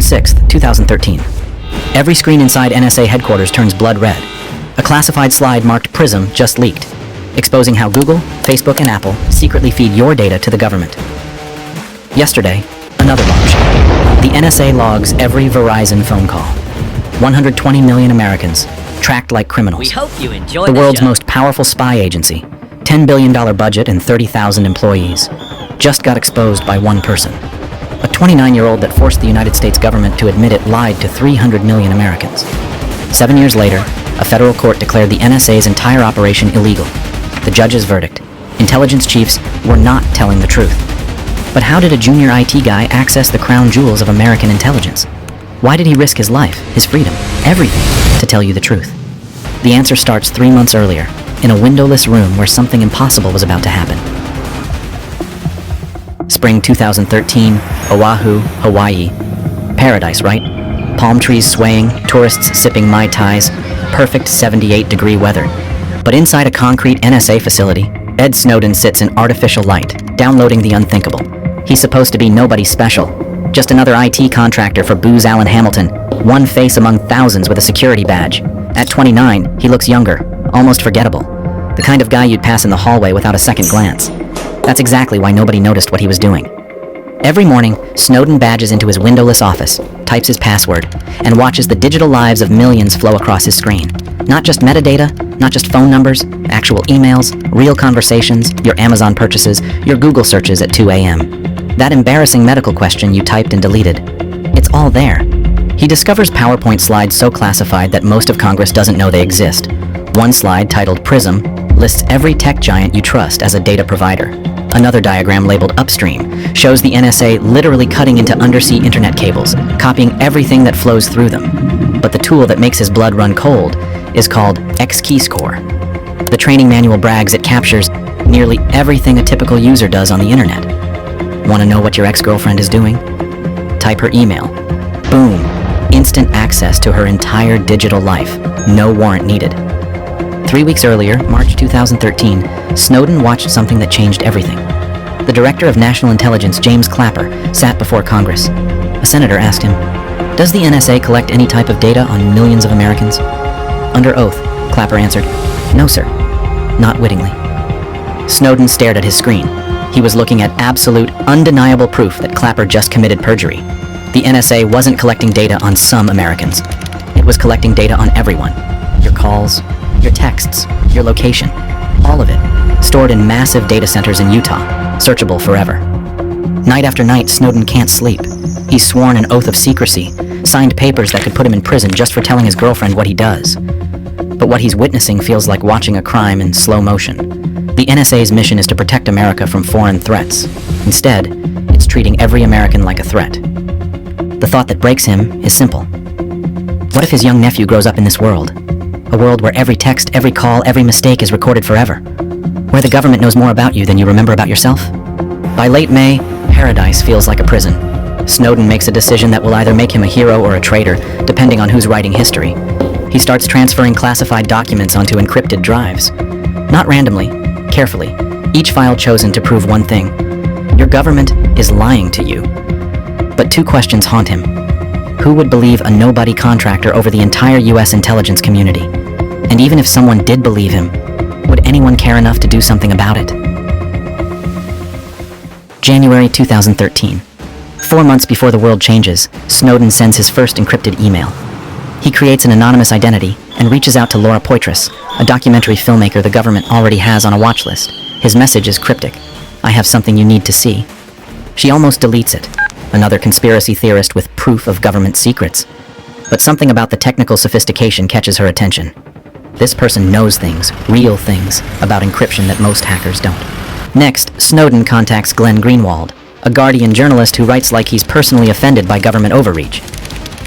6th, 2013. Every screen inside NSA headquarters turns blood red. A classified slide marked PRISM just leaked, exposing how Google, Facebook, and Apple secretly feed your data to the government. Yesterday, another bombshell. The NSA logs every Verizon phone call. 120 million Americans, tracked like criminals. We hope you enjoy the world's show. most powerful spy agency, $10 billion budget and 30,000 employees, just got exposed by one person. A 29-year-old that forced the United States government to admit it lied to 300 million Americans. 7 years later, a federal court declared the NSA's entire operation illegal. The judge's verdict: intelligence chiefs were not telling the truth. But how did a junior IT guy access the crown jewels of American intelligence? Why did he risk his life, his freedom, everything, to tell you the truth? The answer starts 3 months earlier, in a windowless room where something impossible was about to happen. Spring 2013, Oahu, Hawaii. Paradise, right? Palm trees swaying, tourists sipping Mai Tais, perfect 78-degree weather. But inside a concrete NSA facility, Ed Snowden sits in artificial light, downloading the unthinkable. He's supposed to be nobody special, just another IT contractor for Booz Allen Hamilton, one face among thousands with a security badge. At 29, he looks younger, almost forgettable. The kind of guy you'd pass in the hallway without a second glance. That's exactly why nobody noticed what he was doing. Every morning, Snowden badges into his windowless office, types his password, and watches the digital lives of millions flow across his screen. Not just metadata, not just phone numbers, actual emails, real conversations, your Amazon purchases, your Google searches at 2 a.m. That embarrassing medical question you typed and deleted. It's all there. He discovers PowerPoint slides so classified that most of Congress doesn't know they exist. One slide, titled PRISM, lists every tech giant you trust as a data provider. Another diagram labeled Upstream shows the NSA literally cutting into undersea internet cables, copying everything that flows through them. But the tool that makes his blood run cold is called X-Keyscore. The training manual brags it captures nearly everything a typical user does on the internet. Want to know what your ex-girlfriend is doing? Type her email. Boom. Instant access to her entire digital life. No warrant needed. 3 weeks earlier, March 2013, Snowden watched something that changed everything. The Director of National Intelligence, James Clapper, sat before Congress. A senator asked him, "Does the NSA collect any type of data on millions of Americans?" Under oath, Clapper answered, "No, sir." Not wittingly. Snowden stared at his screen. He was looking at absolute, undeniable proof that Clapper just committed perjury. The NSA wasn't collecting data on some Americans. It was collecting data on everyone. Your calls, your texts, your location, all of it, stored in massive data centers in Utah, searchable forever. Night after night, Snowden can't sleep. He's sworn an oath of secrecy, signed papers that could put him in prison just for telling his girlfriend what he does. But what he's witnessing feels like watching a crime in slow motion. The NSA's mission is to protect America from foreign threats. Instead, it's treating every American like a threat. The thought that breaks him is simple. What if his young nephew grows up in this world? A world where every text, every call, every mistake is recorded forever. Where the government knows more about you than you remember about yourself. By late May, paradise feels like a prison. Snowden makes a decision that will either make him a hero or a traitor, depending on who's writing history. He starts transferring classified documents onto encrypted drives. Not randomly, carefully, each file chosen to prove one thing. Your government is lying to you. But two questions haunt him. Who would believe a nobody contractor over the entire US intelligence community? And even if someone did believe him, would anyone care enough to do something about it? January 2013. 4 months before the world changes, Snowden sends his first encrypted email. He creates an anonymous identity and reaches out to Laura Poitras, a documentary filmmaker the government already has on a watch list. His message is cryptic. "I have something you need to see." She almost deletes it. Another conspiracy theorist with proof of government secrets. But something about the technical sophistication catches her attention. This person knows things, real things, about encryption that most hackers don't. Next, Snowden contacts Glenn Greenwald, a Guardian journalist who writes like he's personally offended by government overreach.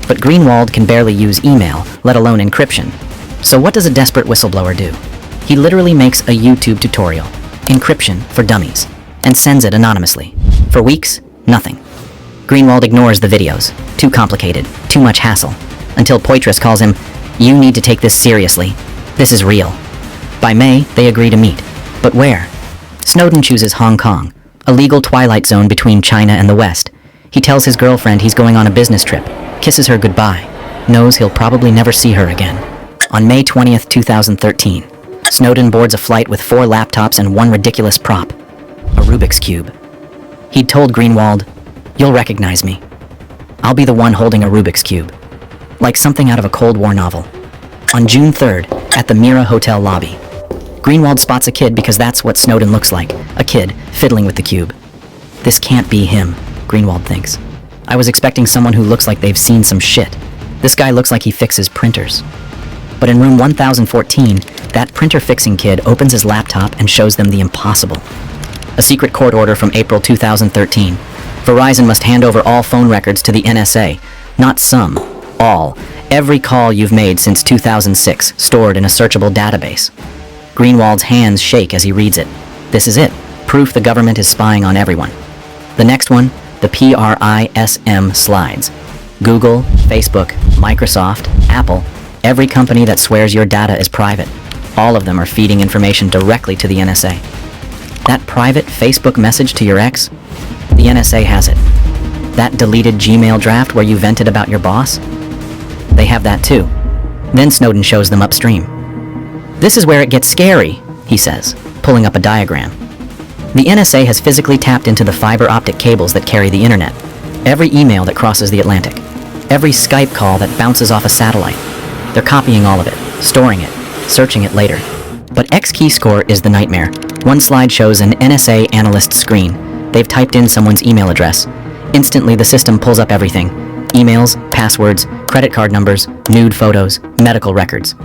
But Greenwald can barely use email, let alone encryption. So what does a desperate whistleblower do? He literally makes a YouTube tutorial, encryption for dummies, and sends it anonymously. For weeks, nothing. Greenwald ignores the videos. Too complicated, too much hassle. Until Poitras calls him, "You need to take this seriously. This is real." By May, they agree to meet. But where? Snowden chooses Hong Kong, a legal twilight zone between China and the West. He tells his girlfriend he's going on a business trip. kisses her goodbye, knows he'll probably never see her again. On May 20th, 2013, Snowden boards a flight with 4 laptops and one ridiculous prop, a Rubik's Cube. He'd told Greenwald, "You'll recognize me. I'll be the one holding a Rubik's Cube." Like something out of a Cold War novel. On June 3rd, at the Mira Hotel lobby, Greenwald spots a kid because that's what Snowden looks like, a kid fiddling with the cube. This can't be him, Greenwald thinks. I was expecting someone who looks like they've seen some shit. This guy looks like he fixes printers. But in room 1014, that printer-fixing kid opens his laptop and shows them the impossible. A secret court order from April 2013. Verizon must hand over all phone records to the NSA. Not some, all. Every call you've made since 2006, stored in a searchable database. Greenwald's hands shake as he reads it. This is it. Proof the government is spying on everyone. The next one, the PRISM slides. Google, Facebook, Microsoft, Apple, every company that swears your data is private. All of them are feeding information directly to the NSA. That private Facebook message to your ex? The NSA has it. That deleted Gmail draft where you vented about your boss? They have that too. Then Snowden shows them upstream. "This is where it gets scary," he says, pulling up a diagram. The NSA has physically tapped into the fiber optic cables that carry the internet, every email that crosses the Atlantic, every Skype call that bounces off a satellite. They're copying all of it, storing it, searching it later. But X-keyscore is the nightmare. One slide shows an NSA analyst's screen. They've typed in someone's email address. Instantly, the system pulls up everything. Emails, passwords, credit card numbers, nude photos, medical records.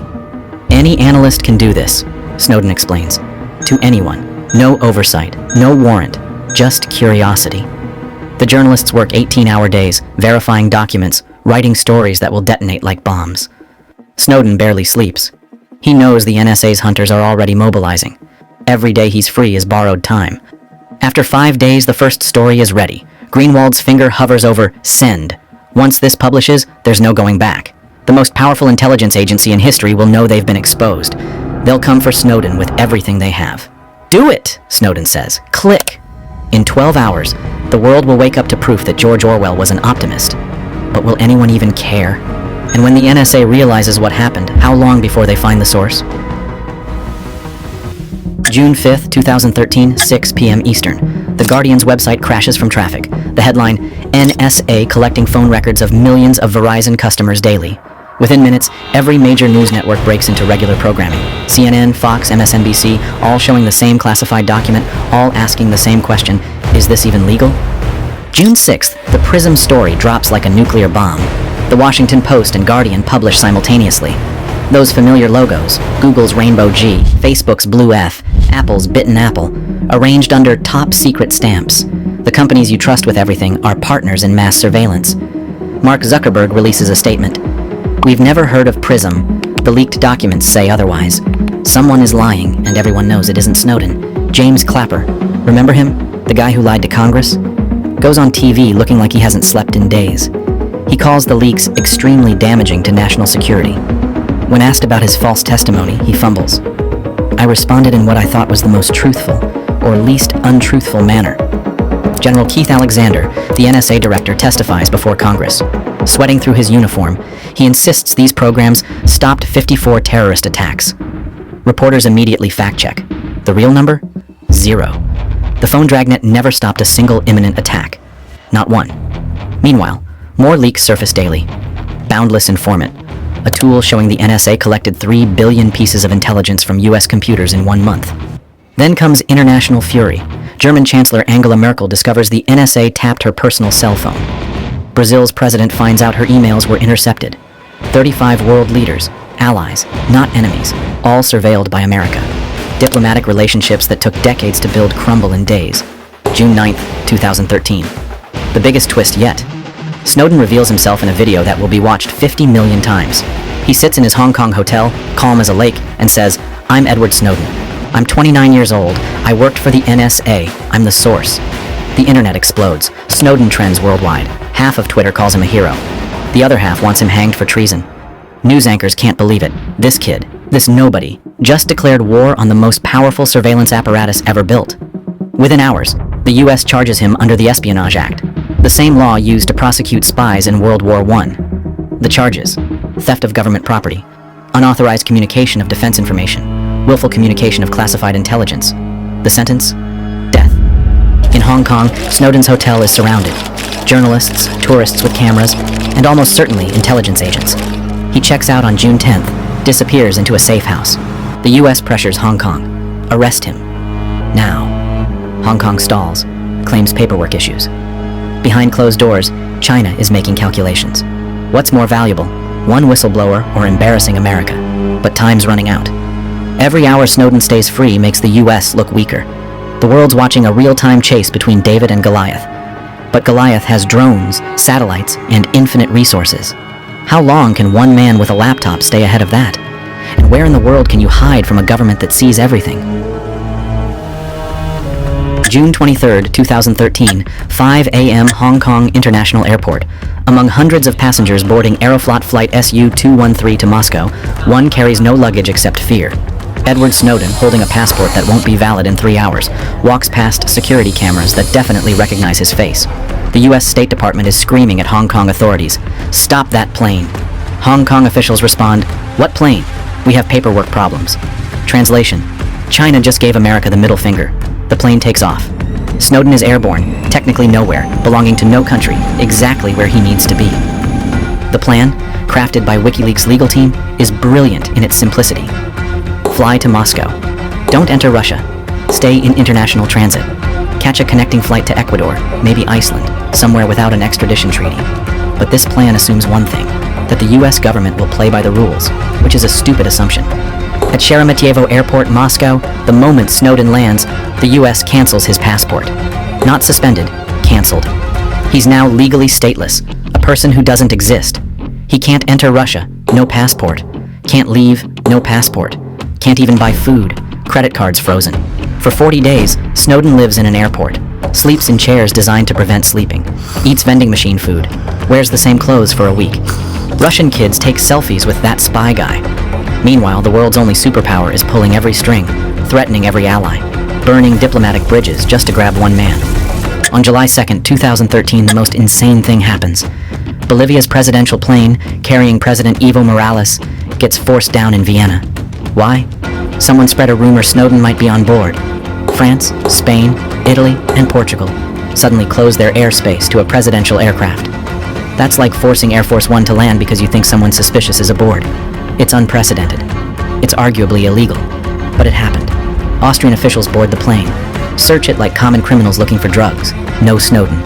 Any analyst can do this, Snowden explains. To anyone. No oversight, no warrant, just curiosity. The journalists work 18-hour days, verifying documents, writing stories that will detonate like bombs. Snowden barely sleeps. He knows the NSA's hunters are already mobilizing. Every day he's free is borrowed time. After 5 days, the first story is ready. Greenwald's finger hovers over send. Once this publishes, there's no going back. The most powerful intelligence agency in history will know they've been exposed. They'll come for Snowden with everything they have. "Do it," Snowden says. "Click." In 12 hours, the world will wake up to proof that George Orwell was an optimist. But will anyone even care? And when the NSA realizes what happened, how long before they find the source? June 5th, 2013, 6 p.m. Eastern. The Guardian's website crashes from traffic. The headline, NSA collecting phone records of millions of Verizon customers daily. Within minutes, every major news network breaks into regular programming. CNN, Fox, MSNBC, all showing the same classified document, all asking the same question, is this even legal? June 6th, the PRISM story drops like a nuclear bomb. The Washington Post and Guardian publish simultaneously. Those familiar logos, Google's Rainbow G, Facebook's Blue F, Apple's Bitten Apple, arranged under top secret stamps. The companies you trust with everything are partners in mass surveillance. Mark Zuckerberg releases a statement. "We've never heard of PRISM. The leaked documents say otherwise. Someone is lying, and everyone knows it isn't Snowden. James Clapper. Remember him? The guy who lied to Congress? Goes on TV looking like he hasn't slept in days. He calls the leaks extremely damaging to national security. When asked about his false testimony, he fumbles. I responded in what I thought was the most truthful, or least untruthful manner." General Keith Alexander, the NSA director, testifies before Congress. Sweating through his uniform, he insists these programs stopped 54 terrorist attacks. Reporters immediately fact-check. The real number? 0. The phone dragnet never stopped a single imminent attack. Not one. Meanwhile, more leaks surface daily. Boundless Informant, a tool showing the NSA collected 3 billion pieces of intelligence from US computers in 1 month. Then comes international fury. German Chancellor Angela Merkel discovers the NSA tapped her personal cell phone. Brazil's president finds out her emails were intercepted. 35 world leaders, allies, not enemies, all surveilled by America. Diplomatic relationships that took decades to build crumble in days. June 9th, 2013. The biggest twist yet. Snowden reveals himself in a video that will be watched 50 million times. He sits in his Hong Kong hotel, calm as a lake, and says, "I'm Edward Snowden. I'm 29 years old. I worked for the NSA. I'm the source." The internet explodes. Snowden trends worldwide. Half of Twitter calls him a hero. The other half wants him hanged for treason. News anchors can't believe it. This kid, this nobody, just declared war on the most powerful surveillance apparatus ever built. Within hours, the US charges him under the Espionage Act, the same law used to prosecute spies in World War I. The charges: theft of government property, unauthorized communication of defense information, willful communication of classified intelligence. The sentence? Death. In Hong Kong, Snowden's hotel is surrounded. Journalists, tourists with cameras, and almost certainly intelligence agents. He checks out on June 10th, disappears into a safe house. The US pressures Hong Kong. Arrest him. Now. Hong Kong stalls, claims paperwork issues. Behind closed doors, China is making calculations. What's more valuable, one whistleblower or embarrassing America? But time's running out. Every hour Snowden stays free makes the US look weaker. The world's watching a real-time chase between David and Goliath. But Goliath has drones, satellites, and infinite resources. How long can one man with a laptop stay ahead of that? And where in the world can you hide from a government that sees everything? June 23, 2013, 5 a.m. Hong Kong International Airport. Among hundreds of passengers boarding Aeroflot Flight SU-213 to Moscow, one carries no luggage except fear. Edward Snowden, holding a passport that won't be valid in 3 hours, walks past security cameras that definitely recognize his face. The US State Department is screaming at Hong Kong authorities, "Stop that plane!" Hong Kong officials respond, "What plane? We have paperwork problems." Translation: China just gave America the middle finger. The plane takes off. Snowden is airborne, technically nowhere, belonging to no country, exactly where he needs to be. The plan, crafted by WikiLeaks' legal team, is brilliant in its simplicity. Fly to Moscow. Don't enter Russia. Stay in international transit. Catch a connecting flight to Ecuador, maybe Iceland, somewhere without an extradition treaty. But this plan assumes one thing, that the US government will play by the rules, which is a stupid assumption. At Sheremetyevo Airport, Moscow, the moment Snowden lands, the US cancels his passport. Not suspended, canceled. He's now legally stateless, a person who doesn't exist. He can't enter Russia, no passport. Can't leave, no passport. Can't even buy food, credit cards frozen. For 40 days, Snowden lives in an airport, sleeps in chairs designed to prevent sleeping, eats vending machine food, wears the same clothes for a week. Russian kids take selfies with that spy guy. Meanwhile, the world's only superpower is pulling every string, threatening every ally, burning diplomatic bridges just to grab one man. On July 2nd, 2013, the most insane thing happens. Bolivia's presidential plane, carrying President Evo Morales, gets forced down in Vienna. Why? Someone spread a rumor Snowden might be on board. France, Spain, Italy, and Portugal suddenly closed their airspace to a presidential aircraft. That's like forcing Air Force One to land because you think someone suspicious is aboard. It's unprecedented. It's arguably illegal. But it happened. Austrian officials board the plane. Search it like common criminals looking for drugs. No Snowden.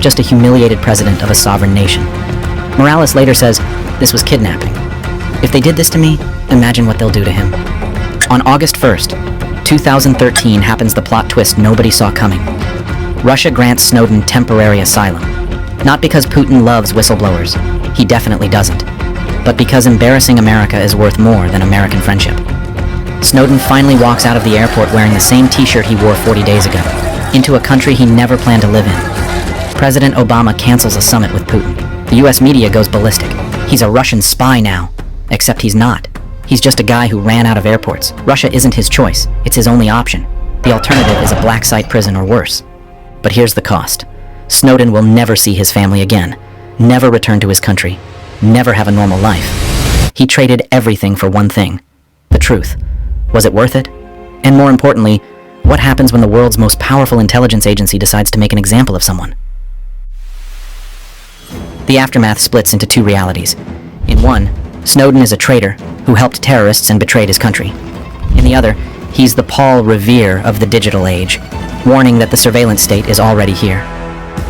Just a humiliated president of a sovereign nation. Morales later says, "This was kidnapping. If they did this to me, imagine what they'll do to him." On August 1st, 2013 happens the plot twist nobody saw coming. Russia grants Snowden temporary asylum. Not because Putin loves whistleblowers. He definitely doesn't. But because embarrassing America is worth more than American friendship. Snowden finally walks out of the airport wearing the same t-shirt he wore 40 days ago, into a country he never planned to live in. President Obama cancels a summit with Putin. The US media goes ballistic. He's a Russian spy now. Except he's not. He's just a guy who ran out of airports. Russia isn't his choice. It's his only option. The alternative is a black site prison or worse. But here's the cost. Snowden will never see his family again. Never return to his country. Never have a normal life. He traded everything for one thing. The truth. Was it worth it? And more importantly, what happens when the world's most powerful intelligence agency decides to make an example of someone? The aftermath splits into two realities. In one, Snowden is a traitor who helped terrorists and betrayed his country. In the other, he's the Paul Revere of the digital age, warning that the surveillance state is already here.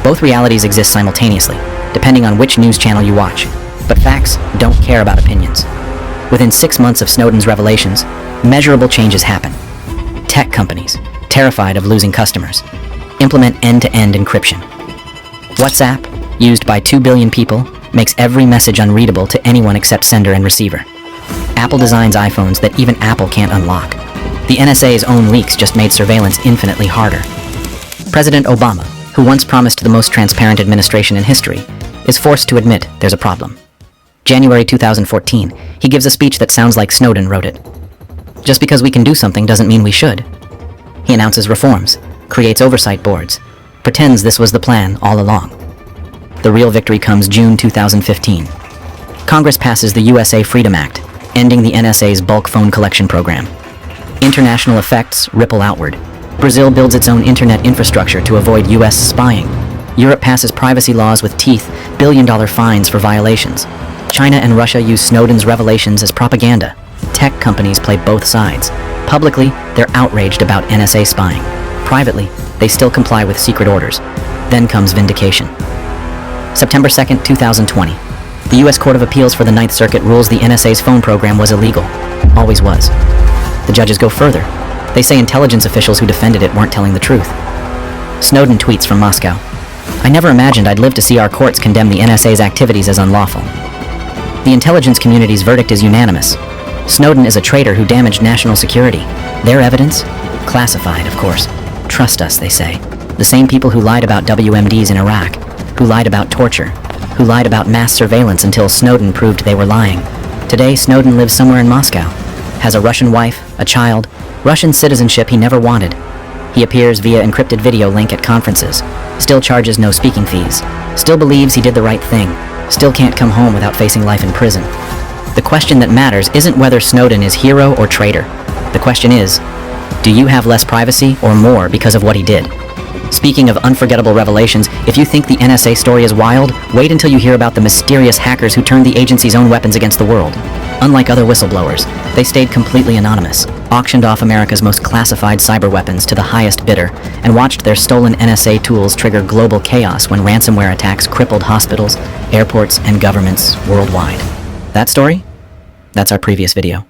Both realities exist simultaneously, depending on which news channel you watch. But facts don't care about opinions. Within 6 months of Snowden's revelations, measurable changes happen. Tech companies, terrified of losing customers, implement end-to-end encryption. WhatsApp, used by 2 billion people, makes every message unreadable to anyone except sender and receiver. Apple designs iPhones that even Apple can't unlock. The NSA's own leaks just made surveillance infinitely harder. President Obama, who once promised the most transparent administration in history, is forced to admit there's a problem. January 2014, he gives a speech that sounds like Snowden wrote it. Just because we can do something doesn't mean we should. He announces reforms, creates oversight boards, pretends this was the plan all along. The real victory comes June 2015. Congress passes the USA Freedom Act, ending the NSA's bulk phone collection program. International effects ripple outward. Brazil builds its own internet infrastructure to avoid US spying. Europe passes privacy laws with teeth, billion-dollar fines for violations. China and Russia use Snowden's revelations as propaganda. Tech companies play both sides. Publicly, they're outraged about NSA spying. Privately, they still comply with secret orders. Then comes vindication. September 2nd, 2020. The U.S. Court of Appeals for the Ninth Circuit rules the NSA's phone program was illegal. Always was. The judges go further. They say intelligence officials who defended it weren't telling the truth. Snowden tweets from Moscow. I never imagined I'd live to see our courts condemn the NSA's activities as unlawful. The intelligence community's verdict is unanimous. Snowden is a traitor who damaged national security. Their evidence? Classified, of course. Trust us, they say. The same people who lied about WMDs in Iraq, who lied about torture, who lied about mass surveillance until Snowden proved they were lying. Today, Snowden lives somewhere in Moscow, has a Russian wife, a child, Russian citizenship he never wanted. He appears via encrypted video link at conferences, still charges no speaking fees, still believes he did the right thing, still can't come home without facing life in prison. The question that matters isn't whether Snowden is hero or traitor. The question is, do you have less privacy or more because of what he did? Speaking of unforgettable revelations, if you think the NSA story is wild, wait until you hear about the mysterious hackers who turned the agency's own weapons against the world. Unlike other whistleblowers, they stayed completely anonymous, auctioned off America's most classified cyber weapons to the highest bidder, and watched their stolen NSA tools trigger global chaos when ransomware attacks crippled hospitals, airports, and governments worldwide. That story? That's our previous video.